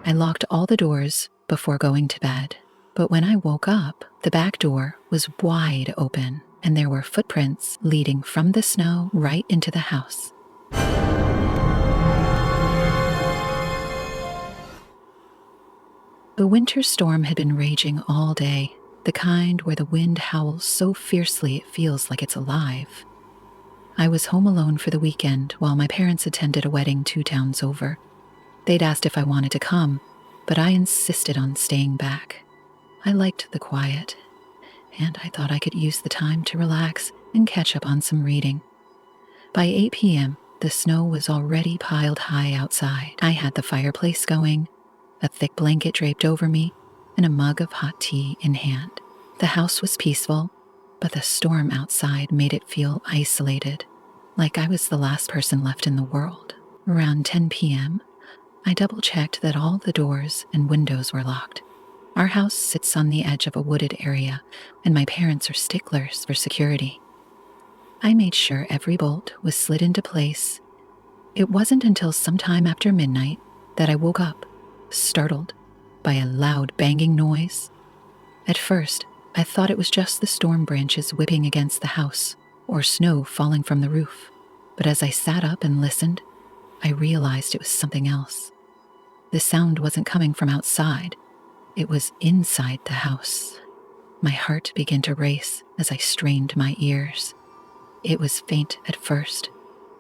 I locked all the doors before going to bed. But when I woke up, the back door was wide open, and there were footprints leading from the snow right into the house. The winter storm had been raging all day, the kind where the wind howls so fiercely it feels like it's alive. I was home alone for the weekend while my parents attended a wedding 2 towns over. They'd asked if I wanted to come, but I insisted on staying back. I liked the quiet, and I thought I could use the time to relax and catch up on some reading. By 8 p.m., the snow was already piled high outside. I had the fireplace going, a thick blanket draped over me, and a mug of hot tea in hand. The house was peaceful, but the storm outside made it feel isolated, like I was the last person left in the world. Around 10 p.m., I double-checked that all the doors and windows were locked. Our house sits on the edge of a wooded area, and my parents are sticklers for security. I made sure every bolt was slid into place. It wasn't until sometime after midnight that I woke up, startled by a loud banging noise. At first, I thought it was just the storm branches whipping against the house or snow falling from the roof. But as I sat up and listened, I realized it was something else. The sound wasn't coming from outside. It was inside the house. My heart began to race as I strained my ears. It was faint at first,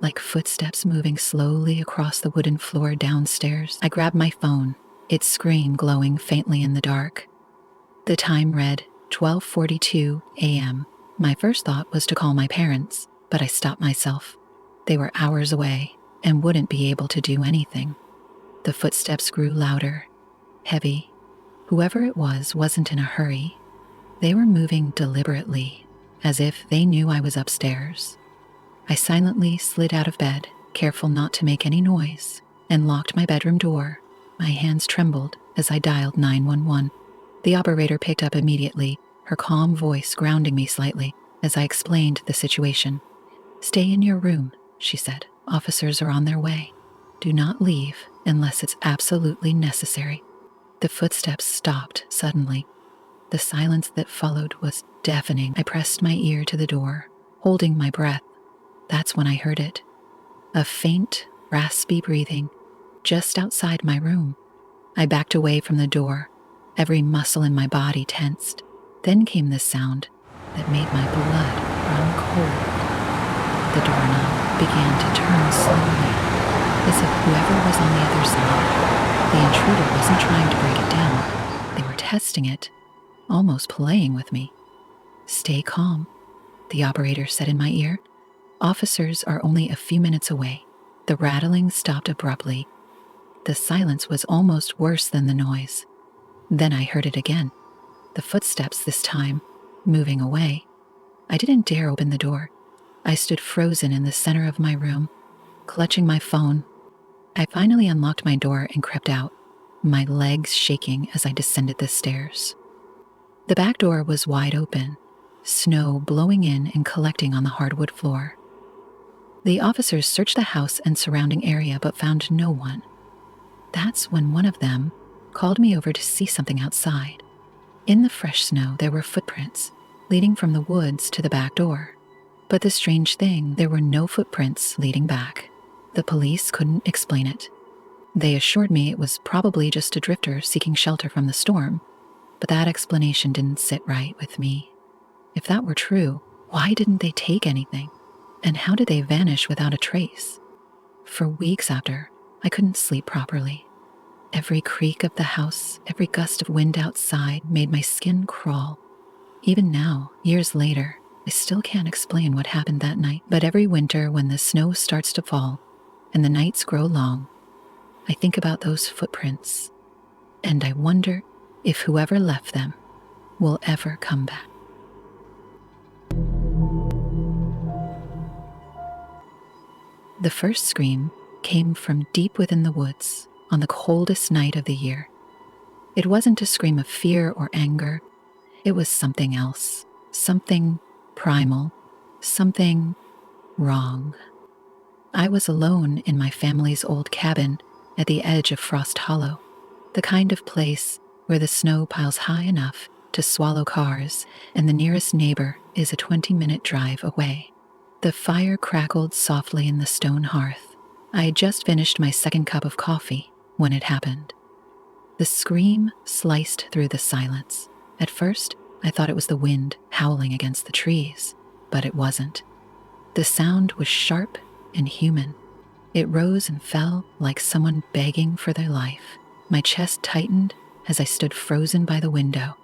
like footsteps moving slowly across the wooden floor downstairs. I grabbed my phone, its screen glowing faintly in the dark. The time read 12:42 a.m. My first thought was to call my parents, but I stopped myself. They were hours away and wouldn't be able to do anything. The footsteps grew louder, heavy. Whoever it was wasn't in a hurry. They were moving deliberately, as if they knew I was upstairs. I silently slid out of bed, careful not to make any noise, and locked my bedroom door. My hands trembled as I dialed 911. The operator picked up immediately, her calm voice grounding me slightly as I explained the situation. "Stay in your room," she said. "Officers are on their way. Do not leave unless it's absolutely necessary." The footsteps stopped suddenly. The silence that followed was deafening. I pressed my ear to the door, holding my breath. That's when I heard it. A faint, raspy breathing just outside my room. I backed away from the door, every muscle in my body tensed. Then came this sound that made my blood run cold. The doorknob began to turn slowly, as if whoever was on the other side, the intruder wasn't trying to break it down. They were testing it, almost playing with me. "Stay calm," the operator said in my ear. "Officers are only a few minutes away." The rattling stopped abruptly. The silence was almost worse than the noise. Then I heard it again, the footsteps this time, moving away. I didn't dare open the door. I stood frozen in the center of my room, clutching my phone. I finally unlocked my door and crept out, my legs shaking as I descended the stairs. The back door was wide open, snow blowing in and collecting on the hardwood floor. The officers searched the house and surrounding area but found no one. That's when one of them called me over to see something outside. In the fresh snow, there were footprints leading from the woods to the back door. But the strange thing, there were no footprints leading back. The police couldn't explain it. They assured me it was probably just a drifter seeking shelter from the storm, but that explanation didn't sit right with me. If that were true, why didn't they take anything? And how did they vanish without a trace? For weeks after, I couldn't sleep properly. Every creak of the house, every gust of wind outside made my skin crawl. Even now, years later, I still can't explain what happened that night. But every winter when the snow starts to fall and the nights grow long, I think about those footprints, and I wonder if whoever left them will ever come back. The first scream came from deep within the woods on the coldest night of the year. It wasn't a scream of fear or anger. It was something else, something primal, something wrong. I was alone in my family's old cabin at the edge of Frost Hollow. the kind of place where the snow piles high enough to swallow cars and the nearest neighbor is a 20-minute drive away. The fire crackled softly in the stone hearth. I had just finished my second cup of coffee when it happened. The scream sliced through the silence. At first, I thought it was the wind howling against the trees, but it wasn't. The sound was sharp and human. It rose and fell like someone begging for their life. My chest tightened as I stood frozen by the window.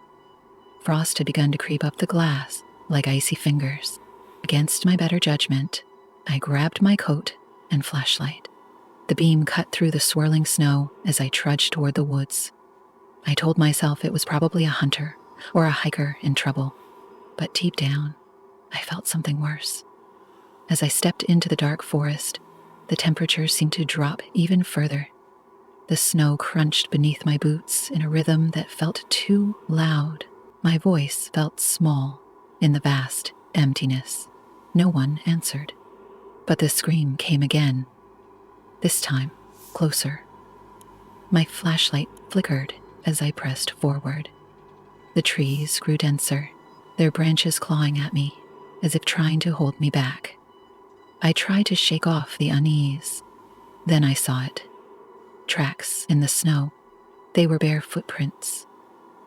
Frost had begun to creep up the glass like icy fingers. Against my better judgment, I grabbed my coat and flashlight. The beam cut through the swirling snow as I trudged toward the woods. I told myself it was probably a hunter or a hiker in trouble, but deep down, I felt something worse. As I stepped into the dark forest, the temperature seemed to drop even further. The snow crunched beneath my boots in a rhythm that felt too loud. My voice felt small in the vast emptiness. No one answered, but the scream came again. This time, closer. My flashlight flickered as I pressed forward. The trees grew denser, their branches clawing at me, as if trying to hold me back. I tried to shake off the unease. Then I saw it. Tracks in the snow. They were bare footprints.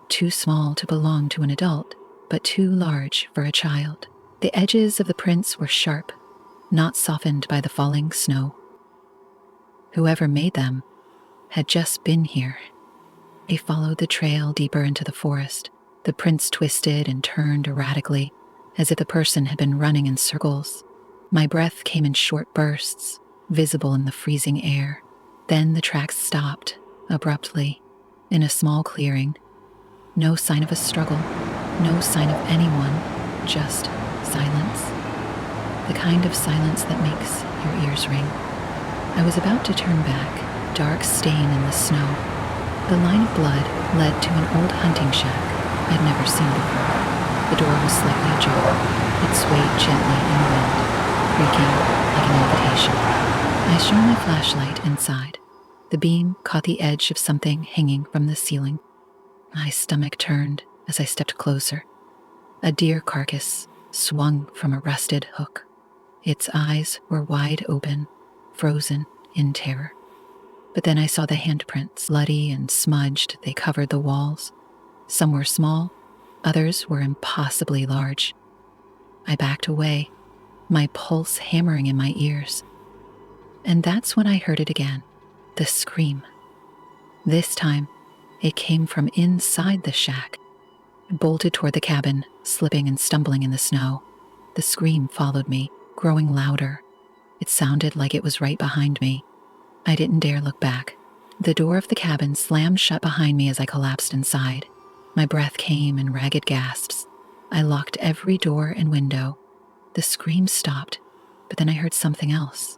Too small to belong to an adult, but too large for a child. The edges of the prints were sharp, not softened by the falling snow. Whoever made them had just been here. They followed the trail deeper into the forest. The prints twisted and turned erratically, as if the person had been running in circles. My breath came in short bursts, visible in the freezing air. Then the tracks stopped, abruptly, in a small clearing. No sign of a struggle, no sign of anyone, just silence. The kind of silence that makes your ears ring. I was about to turn back, dark stain in the snow. The line of blood led to an old hunting shack I'd never seen before. The door was slightly ajar. It swayed gently in the wind, creaking like an invitation. I shone my flashlight inside. The beam caught the edge of something hanging from the ceiling. My stomach turned as I stepped closer. A deer carcass swung from a rusted hook. Its eyes were wide open, frozen in terror. But then I saw the handprints, bloody and smudged. They covered the walls. Some were small, others were impossibly large. I backed away, my pulse hammering in my ears. And that's when I heard it again, the scream. This time, it came from inside the shack. I bolted toward the cabin, slipping and stumbling in the snow. The scream followed me, growing louder. It sounded like it was right behind me. I didn't dare look back. The door of the cabin slammed shut behind me as I collapsed inside. My breath came in ragged gasps. I locked every door and window. The scream stopped, but then I heard something else.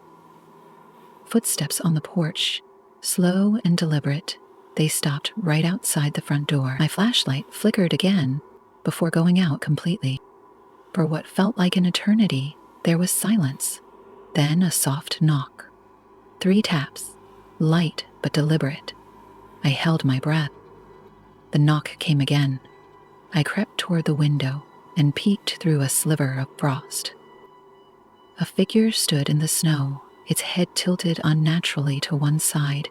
Footsteps on the porch, slow and deliberate. They stopped right outside the front door. My flashlight flickered again before going out completely. For what felt like an eternity, there was silence. Then a soft knock. 3 taps, light but deliberate. I held my breath. The knock came again. I crept toward the window and peeked through a sliver of frost. A figure stood in the snow, its head tilted unnaturally to one side.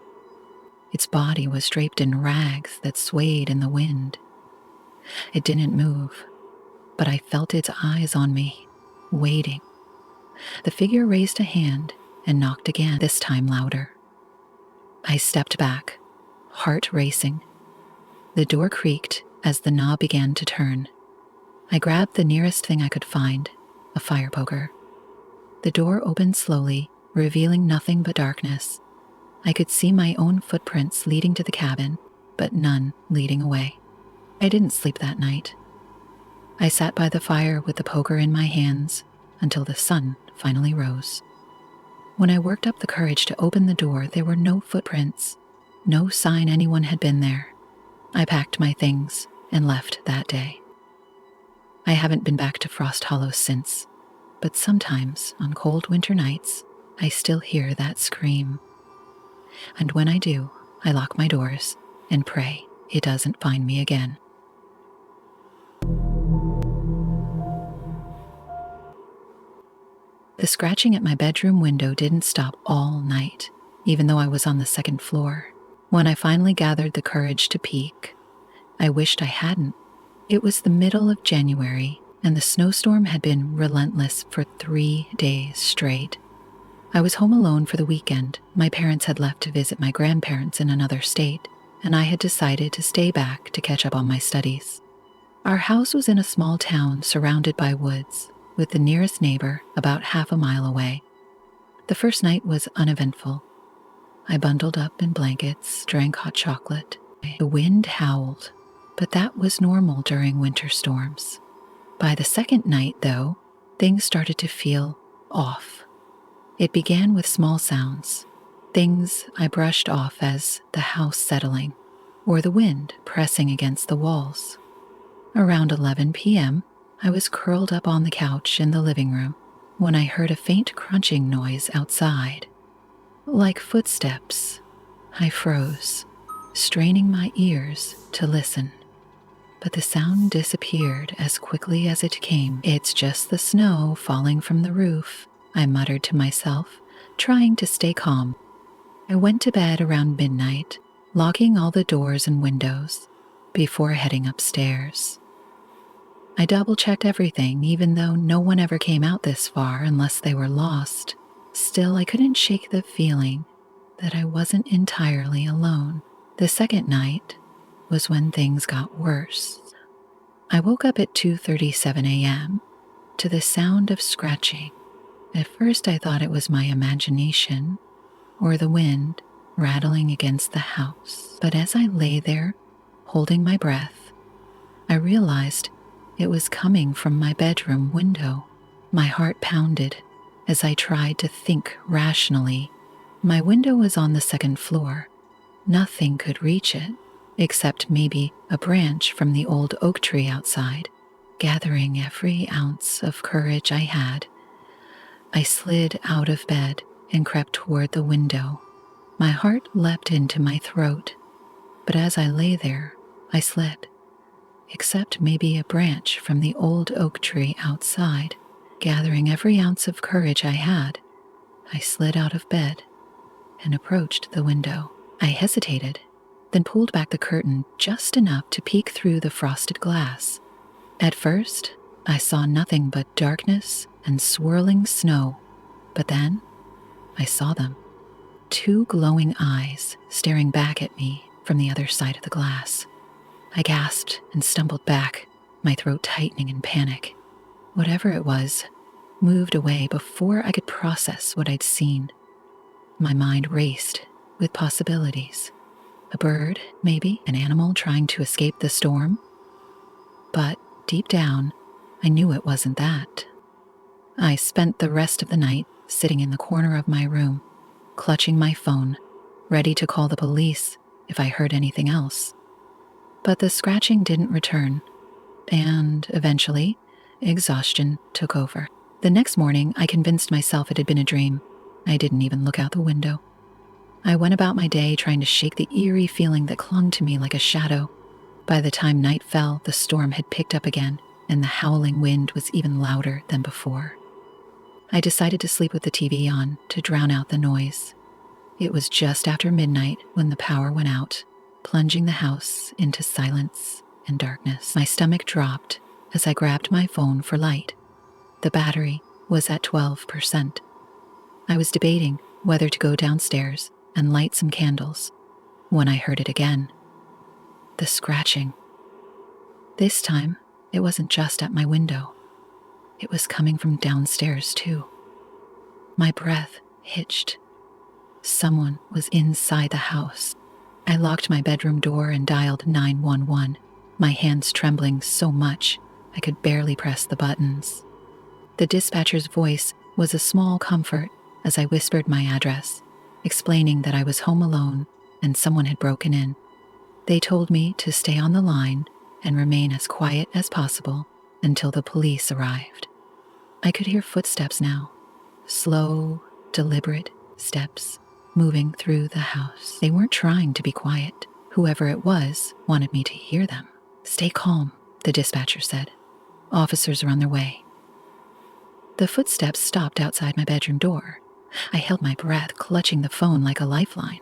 Its body was draped in rags that swayed in the wind. It didn't move, but I felt its eyes on me, waiting. The figure raised a hand and knocked again, this time louder. I stepped back, heart racing. The door creaked as the knob began to turn. I grabbed the nearest thing I could find, a fire poker. The door opened slowly, revealing nothing but darkness. I could see my own footprints leading to the cabin, but none leading away. I didn't sleep that night. I sat by the fire with the poker in my hands until the sun finally rose. When I worked up the courage to open the door, there were no footprints, no sign anyone had been there. I packed my things and left that day. I haven't been back to Frost Hollow since, but sometimes on cold winter nights, I still hear that scream. And when I do, I lock my doors and pray it doesn't find me again. The scratching at my bedroom window didn't stop all night, even though I was on the second floor. When I finally gathered the courage to peek, I wished I hadn't. It was the middle of January, and the snowstorm had been relentless for 3 days straight. I was home alone for the weekend. My parents had left to visit my grandparents in another state, and I had decided to stay back to catch up on my studies. Our house was in a small town surrounded by woods, with the nearest neighbor about half a mile away. The first night was uneventful. I bundled up in blankets, drank hot chocolate. The wind howled, but that was normal during winter storms. By the second night, though, things started to feel off. It began with small sounds, things I brushed off as the house settling, or the wind pressing against the walls. Around 11 p.m., I was curled up on the couch in the living room when I heard a faint crunching noise outside. Like footsteps, I froze, straining my ears to listen. But the sound disappeared as quickly as it came. "It's just the snow falling from the roof," I muttered to myself, trying to stay calm. I went to bed around midnight, locking all the doors and windows before heading upstairs. I double-checked everything, even though no one ever came out this far unless they were lost. Still, I couldn't shake the feeling that I wasn't entirely alone. The second night was when things got worse. I woke up at 2:37 a.m. to the sound of scratching. At first, I thought it was my imagination or the wind rattling against the house. But as I lay there, holding my breath, I realized it was coming from my bedroom window. My heart pounded as I tried to think rationally. My window was on the second floor. Nothing could reach it, except maybe a branch from the old oak tree outside. Gathering every ounce of courage I had, I slid out of bed and crept toward the window. My heart leapt into my throat, but as I lay there, I slid. Except maybe a branch from the old oak tree outside. Gathering every ounce of courage I had, I slid out of bed and approached the window. I hesitated, then pulled back the curtain just enough to peek through the frosted glass. At first, I saw nothing but darkness and swirling snow, but then I saw them. 2 glowing eyes staring back at me from the other side of the glass. I gasped and stumbled back, my throat tightening in panic. Whatever it was moved away before I could process what I'd seen. My mind raced with possibilities. A bird, maybe, an animal trying to escape the storm. But deep down, I knew it wasn't that. I spent the rest of the night sitting in the corner of my room, clutching my phone, ready to call the police if I heard anything else. But the scratching didn't return, and eventually, exhaustion took over. The next morning, I convinced myself it had been a dream. I didn't even look out the window. I went about my day trying to shake the eerie feeling that clung to me like a shadow. By the time night fell, the storm had picked up again, and the howling wind was even louder than before. I decided to sleep with the TV on to drown out the noise. It was just after midnight when the power went out, plunging the house into silence and darkness. My stomach dropped as I grabbed my phone for light. The battery was at 12%. I was debating whether to go downstairs and light some candles when I heard it again. The scratching. This time, it wasn't just at my window. It was coming from downstairs, too. My breath hitched. Someone was inside the house. I locked my bedroom door and dialed 911, my hands trembling so much I could barely press the buttons. The dispatcher's voice was a small comfort as I whispered my address, explaining that I was home alone and someone had broken in. They told me to stay on the line and remain as quiet as possible until the police arrived. I could hear footsteps now, slow, deliberate steps moving through the house. They weren't trying to be quiet. Whoever it was wanted me to hear them. "Stay calm," the dispatcher said. "Officers are on their way." The footsteps stopped outside my bedroom door. I held my breath, clutching the phone like a lifeline.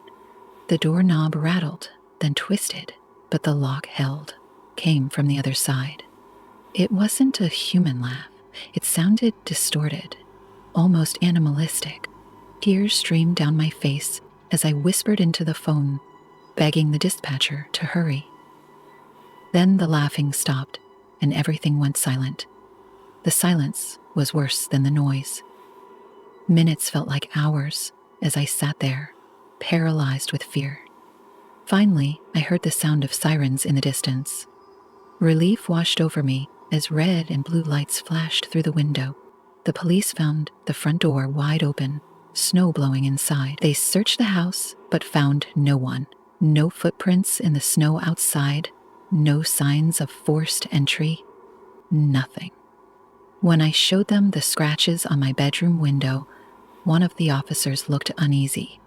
The doorknob rattled, then twisted, but the lock held, came from the other side. It wasn't a human laugh. It sounded distorted, almost animalistic. Tears streamed down my face as I whispered into the phone, begging the dispatcher to hurry. Then the laughing stopped, and everything went silent. The silence was worse than the noise. Minutes felt like hours as I sat there, paralyzed with fear. Finally, I heard the sound of sirens in the distance. Relief washed over me as red and blue lights flashed through the window. The police found the front door wide open, snow blowing inside. They searched the house, but found no one. No footprints in the snow outside, no signs of forced entry, nothing. When I showed them the scratches on my bedroom window, one of the officers looked uneasy.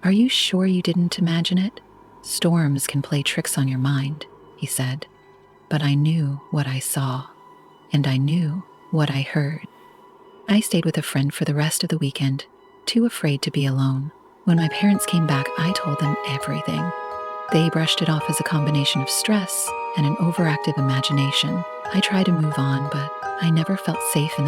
"Are you sure you didn't imagine it? Storms can play tricks on your mind," he said. But I knew what I saw, and I knew what I heard. I stayed with a friend for the rest of the weekend, too afraid to be alone. When my parents came back, I told them everything. They brushed it off as a combination of stress and an overactive imagination. I tried to move on, but I never felt safe in that